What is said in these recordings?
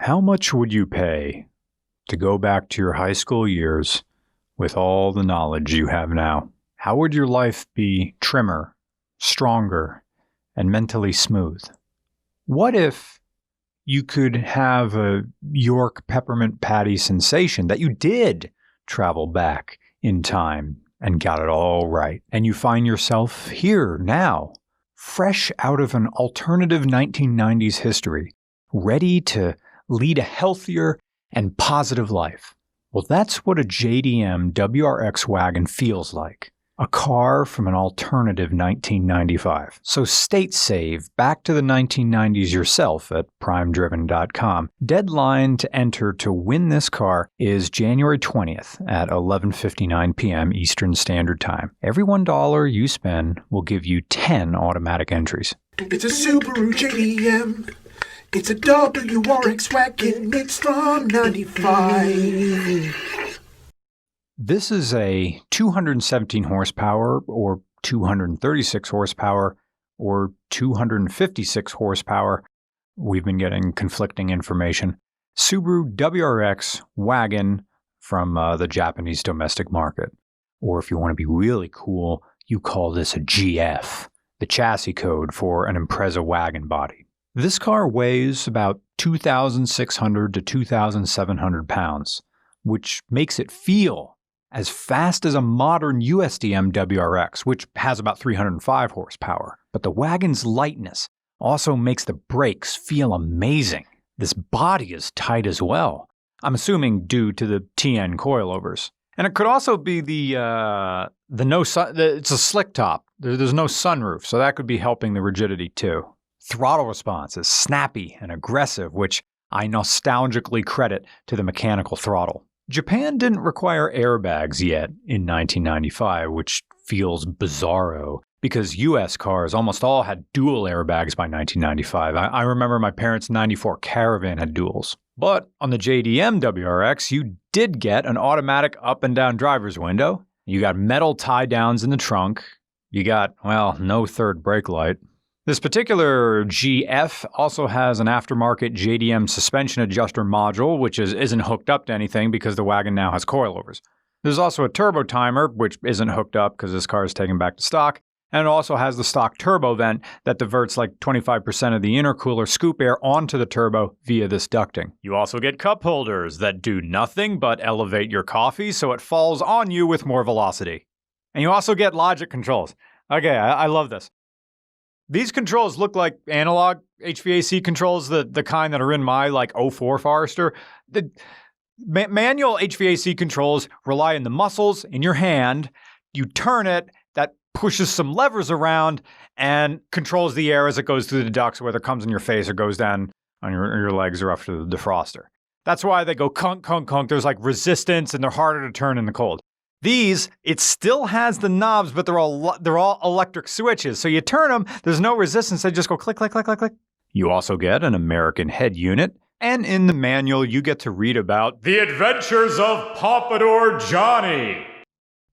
How much would you pay to go back to your high school years with all the knowledge you have now? How would your life be trimmer, stronger, and mentally smooth? What if you could have a York peppermint patty sensation that you did travel back in time and got it all right, and you find yourself here now, fresh out of an alternative 1990s history, ready to lead a healthier and positive life? Well, that's what a JDM WRX Wagon feels like. A car from an alternative 1995. So state save back to the 1990s yourself at primedriven.com. Deadline to enter to win this car is January 20th at 11:59 p.m. Eastern Standard Time. Every $1 you spend will give you 10 automatic entries. It's a Subaru JDM. It's a WRX Wagon. It's from 95. This is a 217 horsepower or 236 horsepower or 256 horsepower. We've been getting conflicting information. Subaru WRX Wagon from the Japanese domestic market. Or if you want to be really cool, you call this a GF, the chassis code for an Impreza wagon body. This car weighs about 2,600 to 2,700 pounds, which makes it feel as fast as a modern USDM WRX, which has about 305 horsepower. But the wagon's lightness also makes the brakes feel amazing. This body is tight as well. I'm assuming due to the TN coilovers. And it could also be it's a slick top. There's no sunroof, so that could be helping the rigidity too. Throttle response is snappy and aggressive, which I nostalgically credit to the mechanical throttle. Japan didn't require airbags yet in 1995, which feels bizarro because US cars almost all had dual airbags by 1995. I remember my parents' 94 Caravan had duals. But on the JDM WRX, you did get an automatic up and down driver's window. You got metal tie downs in the trunk. You got, well, no third brake light. This particular GF also has an aftermarket JDM suspension adjuster module, which isn't hooked up to anything because the wagon now has coilovers. There's also a turbo timer, which isn't hooked up because this car is taken back to stock, and it also has the stock turbo vent that diverts like 25% of the intercooler scoop air onto the turbo via this ducting. You also get cup holders that do nothing but elevate your coffee so it falls on you with more velocity. And you also get logic controls. Okay, I love this. These controls look like analog HVAC controls, the kind that are in my like 04 Forester. The manual HVAC controls rely on the muscles in your hand. You turn it, that pushes some levers around and controls the air as it goes through the ducts, whether it comes in your face or goes down on your legs or up to the defroster. That's why they go kunk, kunk, kunk. There's like resistance and they're harder to turn in the cold. These, it still has the knobs, but they're all electric switches. So you turn them, there's no resistance. They just go click, click, click, click, click. You also get an American head unit. And in the manual, you get to read about the adventures of Pompadour Johnny.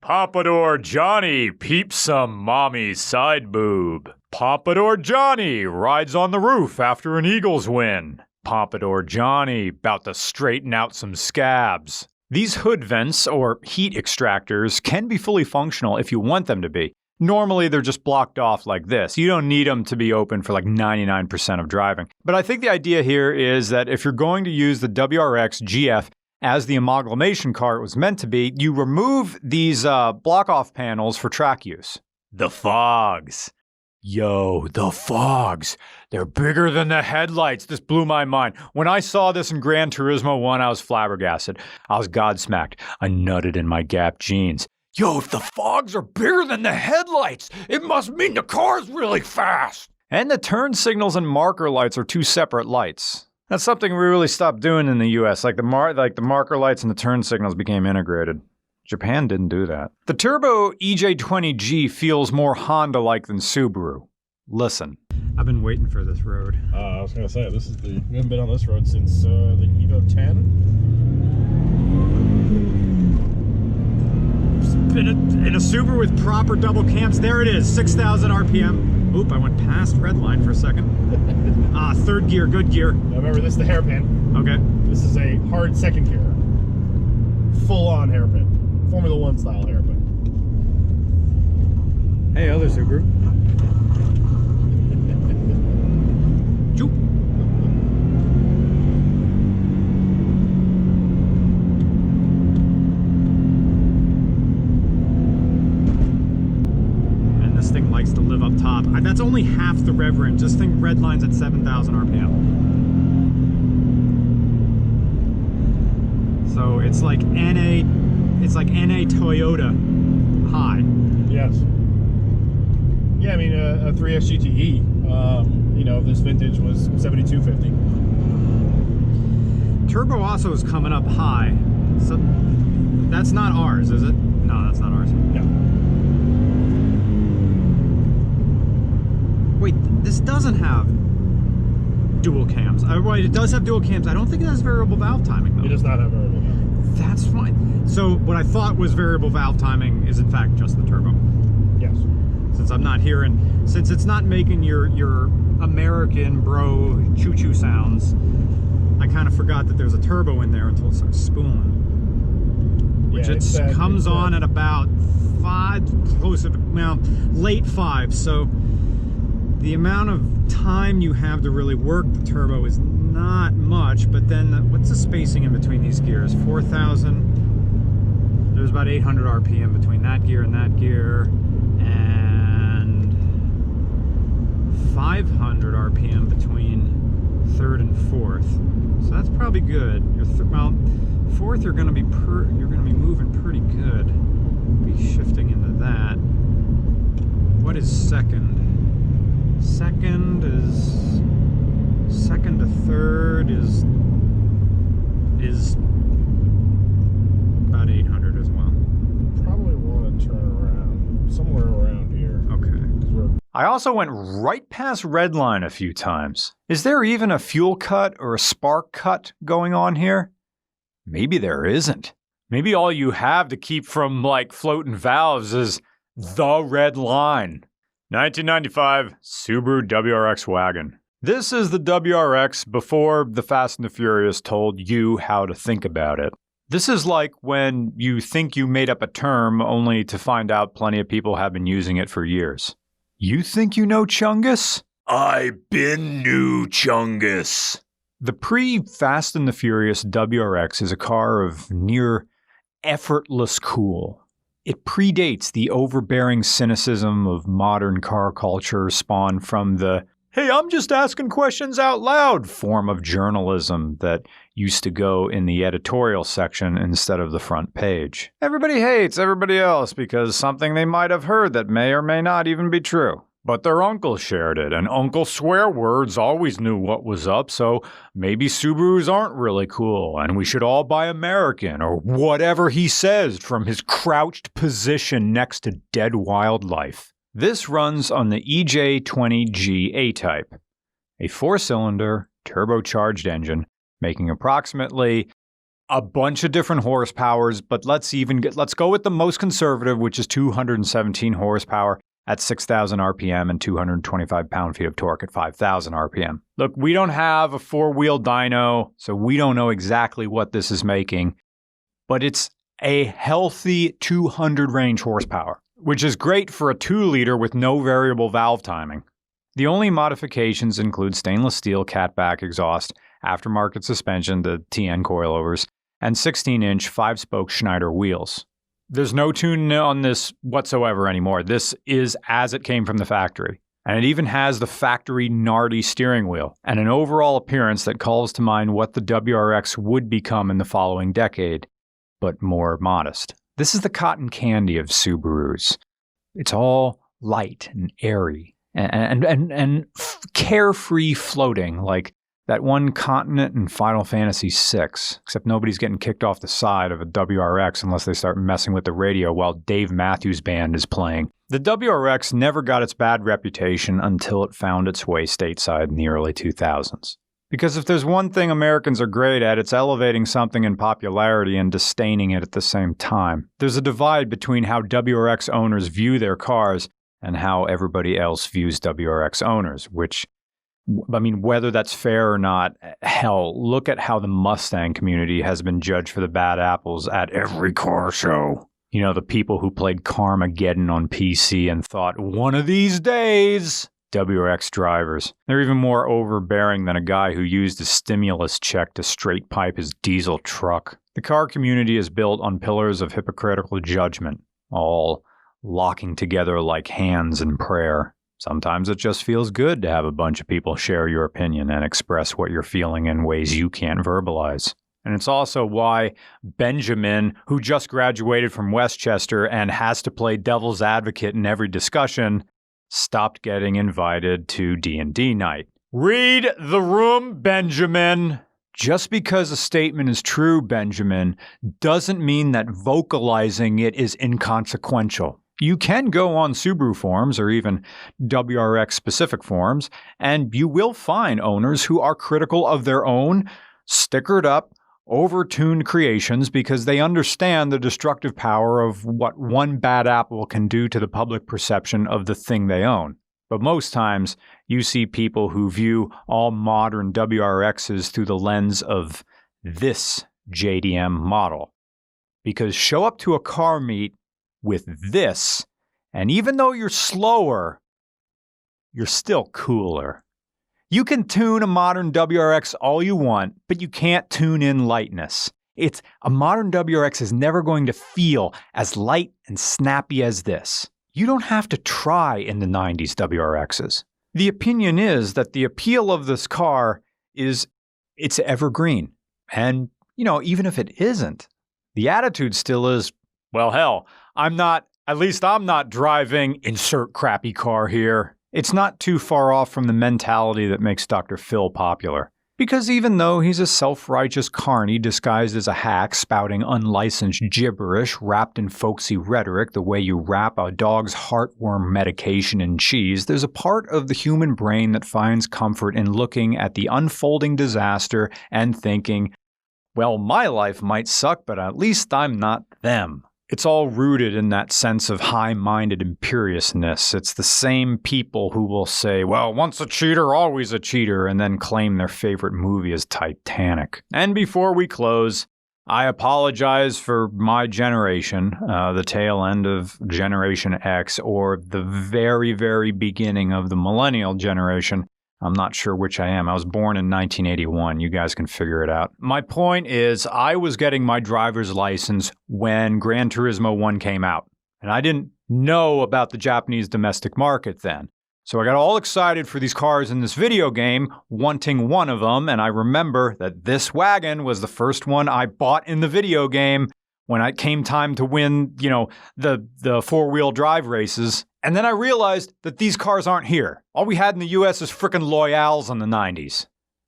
Pompadour Johnny peeps some mommy's side boob. Pompadour Johnny rides on the roof after an Eagles win. Pompadour Johnny about to straighten out some scabs. These hood vents, or heat extractors, can be fully functional if you want them to be. Normally, they're just blocked off like this. You don't need them to be open for like 99% of driving. But I think the idea here is that if you're going to use the WRX GF as the amalgamation car it was meant to be, you remove these block-off panels for track use. The fogs. Yo, the fogs. They're bigger than the headlights. This blew my mind. When I saw this in Gran Turismo 1, I was flabbergasted. I was godsmacked. I nutted in my Gap jeans. Yo, if the fogs are bigger than the headlights, it must mean the car's really fast. And the turn signals and marker lights are two separate lights. That's something we really stopped doing in the US. Like the marker lights and the turn signals became integrated. Japan didn't do that. The turbo EJ20G feels more Honda-like than Subaru. Listen. I've been waiting for this road. I was gonna say, we haven't been on this road since the Evo 10. In a Subaru with proper double cams. There it is, 6,000 RPM. Oop, I went past red line for a second. Third gear, good gear. Now remember, this is the hairpin. Okay. This is a hard second gear. Full-on hairpin. Formula One style hairpin. Hey, other Subaru. Joop. And this thing likes to live up top. That's only half the rev range. This thing red lines at 7,000 RPM. So it's like NA Toyota high. Yes. Yeah, I mean a 3S GTE, you know, this vintage was 7250. Turbo also is coming up high. So that's not ours, is it? No, that's not ours. No. Wait, this doesn't have dual cams. Well, it does have dual cams. I don't think it has variable valve timing, though. It does not have variable valve. That's fine. So what I thought was variable valve timing is in fact just the turbo. Yes. Since I'm not hearing, since it's not making your American bro choo-choo sounds, I kind of forgot that there's a turbo in there until it starts spooling. Which Yeah, it comes on at about 5, closer to, well, late 5. So the amount of time you have to really work the turbo is not much, but then what's the spacing in between these gears? 4,000. There's about 800 RPM between that gear and that gear, and 500 RPM between third and fourth. So that's probably good. Well, fourth you're going to be moving pretty good. Be shifting into that. What is second? Second to third is about 800 as well. Probably want to turn around somewhere around here. Okay. I also went right past redline a few times. Is there even a fuel cut or a spark cut going on here? Maybe there isn't. Maybe all you have to keep from, like, floating valves is the red line. 1995 Subaru WRX Wagon. This is the WRX before the Fast and the Furious told you how to think about it. This is like when you think you made up a term only to find out plenty of people have been using it for years. You think you know Chungus? I been new Chungus. The pre-Fast and the Furious WRX is a car of near effortless cool. It predates the overbearing cynicism of modern car culture spawned from the "hey, I'm just asking questions out loud" form of journalism that used to go in the editorial section instead of the front page. Everybody hates everybody else because something they might have heard that may or may not even be true. But their uncle shared it, and Uncle Swear Words always knew what was up, so maybe Subarus aren't really cool, and we should all buy American, or whatever he says from his crouched position next to dead wildlife. This runs on the EJ20G A-Type, a 4-cylinder, turbocharged engine, making approximately a bunch of different horsepowers, but let's go with the most conservative, which is 217 horsepower at 6,000 RPM and 225 pound-feet of torque at 5,000 RPM. Look, we don't have a 4-wheel dyno, so we don't know exactly what this is making, but it's a healthy 200 range horsepower, which is great for a 2-liter with no variable valve timing. The only modifications include stainless steel catback exhaust, aftermarket suspension, the TN coilovers, and 16-inch 5-spoke Schneider wheels. There's no tune on this whatsoever anymore. This is as it came from the factory. And it even has the factory Nardi steering wheel and an overall appearance that calls to mind what the WRX would become in the following decade, but more modest. This is the cotton candy of Subarus. It's all light and airy and carefree floating like that one continent in Final Fantasy VI, except nobody's getting kicked off the side of a WRX unless they start messing with the radio while Dave Matthews Band is playing. The WRX never got its bad reputation until it found its way stateside in the early 2000s. Because if there's one thing Americans are great at, it's elevating something in popularity and disdaining it at the same time. There's a divide between how WRX owners view their cars and how everybody else views WRX owners, which, I mean, whether that's fair or not, hell, look at how the Mustang community has been judged for the bad apples at every car show. You know, the people who played Carmageddon on PC and thought, one of these days, WRX drivers. They're even more overbearing than a guy who used a stimulus check to straight pipe his diesel truck. The car community is built on pillars of hypocritical judgment, all locking together like hands in prayer. Sometimes it just feels good to have a bunch of people share your opinion and express what you're feeling in ways you can't verbalize. And it's also why Benjamin, who just graduated from Westchester and has to play devil's advocate in every discussion, stopped getting invited to D&D night. Read the room, Benjamin! Just because a statement is true, Benjamin, doesn't mean that vocalizing it is inconsequential. You can go on Subaru forums or even WRX-specific forums, and you will find owners who are critical of their own stickered up, overtuned creations because they understand the destructive power of what one bad apple can do to the public perception of the thing they own. But most times, you see people who view all modern WRXs through the lens of this JDM model. Because show up to a car meet with this, and even though you're slower, you're still cooler. You can tune a modern WRX all you want, but you can't tune in lightness. A modern WRX is never going to feel as light and snappy as this. You don't have to try in the 90s WRXs. The opinion is that the appeal of this car is it's evergreen. And, even if it isn't, the attitude still is, well, hell, I'm not driving insert crappy car here. It's not too far off from the mentality that makes Dr. Phil popular. Because even though he's a self-righteous carny disguised as a hack spouting unlicensed gibberish wrapped in folksy rhetoric the way you wrap a dog's heartworm medication in cheese, there's a part of the human brain that finds comfort in looking at the unfolding disaster and thinking, well, my life might suck, but at least I'm not them. It's all rooted in that sense of high-minded imperiousness. It's the same people who will say, well, once a cheater, always a cheater, and then claim their favorite movie is Titanic. And before we close, I apologize for my generation, the tail end of Generation X, or the very, very beginning of the millennial generation. I'm not sure which I am. I was born in 1981. You guys can figure it out. My point is, I was getting my driver's license when Gran Turismo 1 came out. And I didn't know about the Japanese domestic market then. So I got all excited for these cars in this video game, wanting one of them. And I remember that this wagon was the first one I bought in the video game when it came time to win, the four-wheel drive races. And then I realized that these cars aren't here. All we had in the US is frickin' Loyales in the 90s.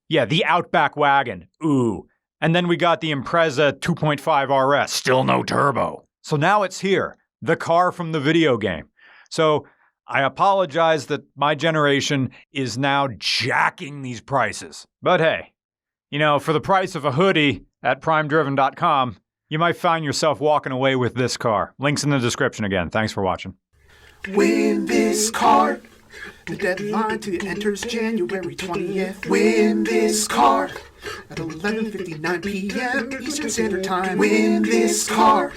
Yeah, the Outback wagon. Ooh. And then we got the Impreza 2.5 RS. Still no turbo. So now it's here. The car from the video game. So I apologize that my generation is now jacking these prices. But hey, for the price of a hoodie at primedriven.com, you might find yourself walking away with this car. Links in the description again. Thanks for watching. Win this car. The deadline to enter is January 20th. Win this car at 11:59 p.m. Eastern Standard Time. Win this car.